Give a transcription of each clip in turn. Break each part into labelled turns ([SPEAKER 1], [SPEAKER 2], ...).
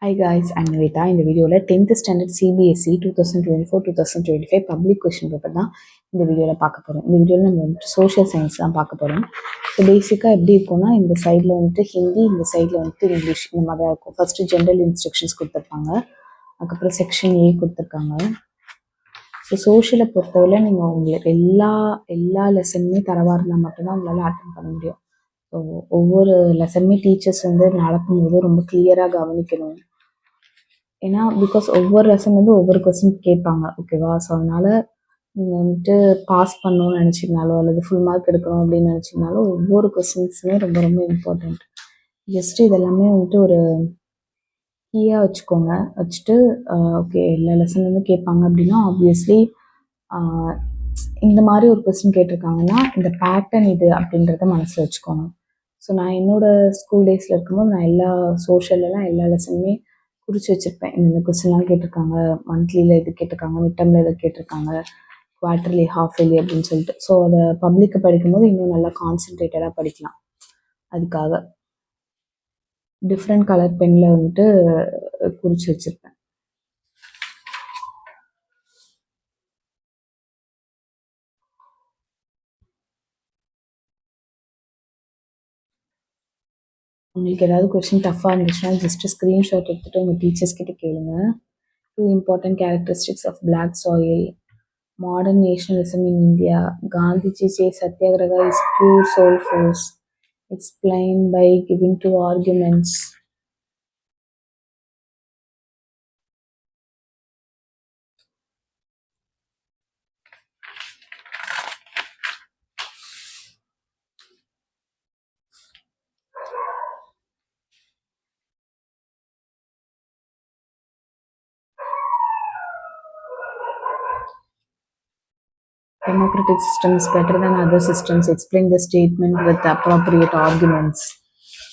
[SPEAKER 1] Hi guys, I'm Niveta. இந்த வீடியோவில் 10th standard CBSE 2024-2025 public question paper தான் இந்த வீடியோவில் பார்க்க போகிறோம். இந்த வீடியோவில் நம்ம வந்துட்டு சோஷியல் சயின்ஸ் தான் பார்க்க போகிறோம். ஸோ பேசிக்காக எப்படி இருக்கும்னா, இந்த சைடில் வந்துட்டு ஹிந்தி, இந்த சைடில் வந்துட்டு இங்கிலீஷ், இந்த மாதிரி தான் இருக்கும். ஃபஸ்ட்டு ஜென்ரல் இன்ஸ்ட்ரக்ஷன்ஸ் கொடுத்துருப்பாங்க, அதுக்கப்புறம் செக்ஷன் ஏ கொடுத்துருக்காங்க. ஸோ சோஷியலை பொறுத்தவரை நீங்கள் உங்களுக்கு எல்லா லெசனுமே தரவாக இருந்தால் மட்டும்தான் உங்களால் அட்டன் பண்ண முடியும். ஸோ ஒவ்வொரு லெசனுமே டீச்சர்ஸ் வந்து நடக்கும்போது ரொம்ப கிளியராக கவனிக்கணும். ஏன்னா பிகாஸ் ஒவ்வொரு லெசன் வந்து ஒவ்வொரு கொஸ்டின் கேட்பாங்க, ஓகேவா? ஸோ அதனால் நீங்கள் வந்துட்டு பாஸ் பண்ணணும்னு நினச்சிங்கனாலோ அல்லது ஃபுல் மார்க் எடுக்கணும் அப்படின்னு நினச்சிங்கனாலோ ஒவ்வொரு கொஸ்டின்ஸுமே ரொம்ப ரொம்ப இம்பார்ட்டண்ட். ஜஸ்ட்டு இதெல்லாமே வந்துட்டு ஒரு கீயாக வச்சுக்கோங்க. வச்சுட்டு ஓகே எல்லா லெசன்லேருந்து கேட்பாங்க அப்படின்னா ஆப்வியஸ்லி இந்த மாதிரி ஒரு கொஸ்டின் கேட்டிருக்காங்கன்னா இந்த பேட்டர்ன் இது அப்படின்றத மனசில் வச்சுக்கோங்க. ஸோ நான் என்னோடய ஸ்கூல் டேஸில் இருக்கும்போது நான் சோஷியல்லாம் எல்லா லெசனுமே குறித்து வச்சுருப்பேன். இந்த கொஸ்டின்லாம் கேட்டிருக்காங்க, மந்த்லியில் இது கேட்டிருக்காங்க, மிட் டேர்மில் இதை கேட்டிருக்காங்க, குவார்ட்டர்லி, ஹாஃப் இயர்லி அப்படின்னு சொல்லிட்டு. ஸோ அதை பப்ளிக்கை படிக்கும்போது இன்னும் நல்லா கான்சன்ட்ரேட்டடாக படிக்கலாம். அதுக்காக டிஃப்ரெண்ட் கலர் பெனில் வந்துட்டு குறித்து வச்சுருப்பேன். உங்களுக்கு ஏதாவது கொஸ்டின் டஃப்பாக இருந்துச்சுன்னா ஜஸ்ட்டு ஸ்க்ரீன்ஷாட் எடுத்துகிட்டு உங்கள் டீச்சர்ஸ் கிட்ட கேளுங்க. 2 important characteristics of black soil. Modern nationalism in India. Gandhiji says Satyagraha is pure soul force. Explained by giving 2 arguments. Democratic system is better than other systems. Explain the statement with appropriate arguments.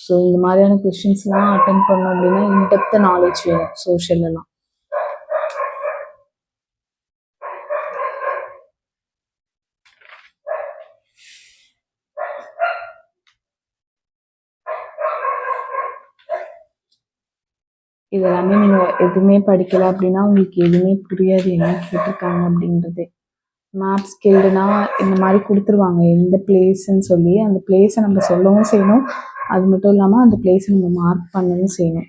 [SPEAKER 1] So இந்த மாதிரியான கொஷின்ஸ்லாம் attend பண்ணோம் அப்படின்னா in-depth knowledge வேணும் சோஷியல்லாம். இதெல்லாமே நீங்கள் எதுவுமே படிக்கலை அப்படின்னா உங்களுக்கு எதுவுமே புரியாது என்ன கேட்டிருக்காங்க அப்படின்றது. மேப் ஸ்கில்டுனா இந்த மாதிரி கொடுத்துருவாங்க எந்த பிளேஸ்ன்னு சொல்லி, அந்த பிளேஸை நம்ம சொல்லவும் செய்யணும், அது மட்டும் இல்லாமல் அந்த பிளேஸை நம்ம மார்க் பண்ணவும் செய்யணும்.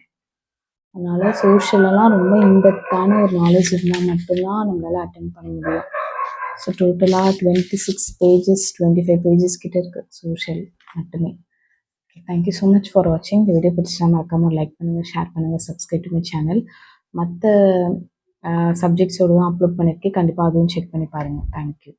[SPEAKER 1] அதனால் சோஷியலெல்லாம் ரொம்ப இன்டெப்த்தான ஒரு நாலேஜ் இருந்தால் மட்டும்தான் நம்மளால் அட்டென்ட் பண்ண முடியும். ஸோ டோட்டலாக 26 pages 25 pages கிட்ட இருக்குது சோஷியல் மட்டுமே. தேங்க்யூ ஸோ மச் ஃபார் வாட்சிங். இந்த வீடியோ பிடிச்சா மறக்காமல் லைக் பண்ணுங்கள், ஷேர் பண்ணுங்கள், சப்ஸ்கிரைப் டு மை சேனல். மற்ற சப்ஜெக்ட்ஸோடு தான் அப்லோட் பண்ணியிருக்கேன், கண்டிப்பாக அதுவும் செக் பண்ணி பாருங்கள். தேங்க்யூ.